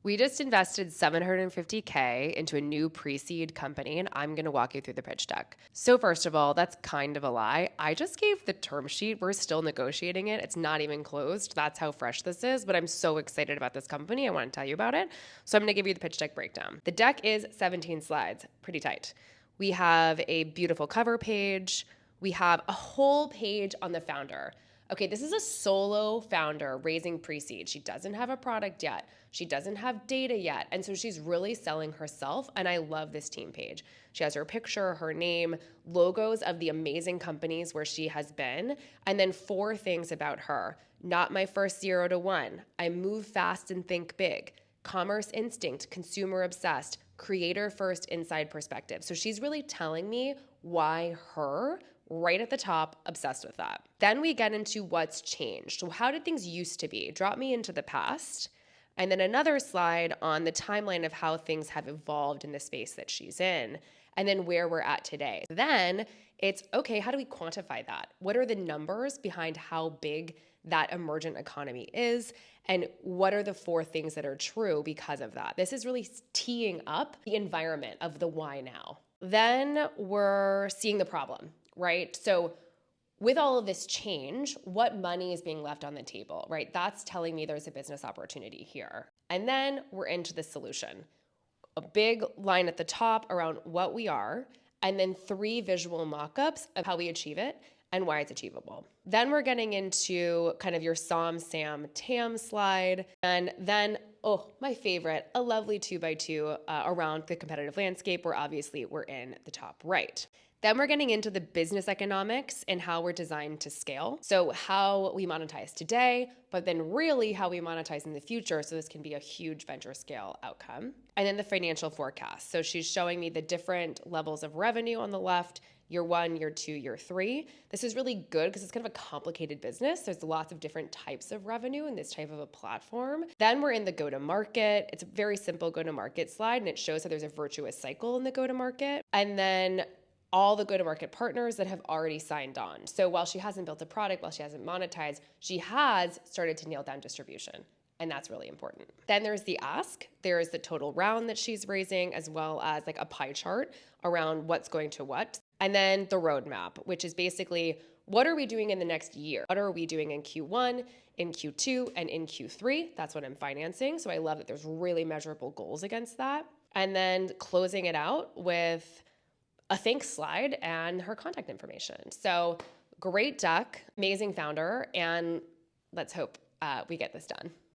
We just invested 750K into a new pre-seed company, and I'm going to walk you through the pitch deck. So first of all, that's kind of a lie. I just gave the term sheet. We're still negotiating it. It's not even closed. That's how fresh this is, but I'm so excited about this company. I want to tell you about it. So I'm going to give you the pitch deck breakdown. The deck is 17 slides, pretty tight. We have a beautiful cover page. We have a whole page on the founder. Okay, this is a solo founder raising pre-seed. She doesn't have a product yet. She doesn't have data yet. And so she's really selling herself. And I love this team page. She has her picture, her name, logos of the amazing companies where she has been, and then 4 things about her. Not my first 0 to 1. I move fast and think big. Commerce instinct, consumer obsessed, creator first, inside perspective. So she's really telling me why her, right at the top, obsessed with that. Then we get into what's changed. So how did things used to be? Drop me into the past. And then another slide on the timeline of how things have evolved in the space that she's in, and then where we're at today. Then it's, okay, how do we quantify that? What are the numbers behind how big that emergent economy is? And what are the 4 things that are true because of that? This is really teeing up the environment of the why now. Then we're seeing the problem, right? So with all of this change, what money is being left on the table, right? That's telling me there's a business opportunity here. And then we're into the solution. A big line at the top around what we are, and then 3 visual mock-ups of how we achieve it and why it's achievable. Then we're getting into kind of your SOM, SAM, TAM slide. And then, oh, my favorite, a lovely 2x2 around the competitive landscape, where obviously we're in the top right. Then we're getting into the business economics and how we're designed to scale. So how we monetize today, but then really how we monetize in the future. So this can be a huge venture scale outcome. And then the financial forecast. So she's showing me the different levels of revenue on the left, year 1, year 2, year 3. This is really good because it's kind of a complicated business. There's lots of different types of revenue in this type of a platform. Then we're in the go-to-market. It's a very simple go-to-market slide, and it shows that there's a virtuous cycle in the go-to-market. And then all the go-to-market partners that have already signed on. So while she hasn't built a product, while she hasn't monetized, she has started to nail down distribution. And that's really important. Then there's the ask. There's the total round that she's raising, as well as like a pie chart around what's going to what. And then the roadmap, which is basically, what are we doing in the next year? What are we doing in Q1, in Q2, and in Q3? That's what I'm financing. So I love that there's really measurable goals against that. And then closing it out with a thanks slide and her contact information. So great deck, amazing founder, and let's hope we get this done.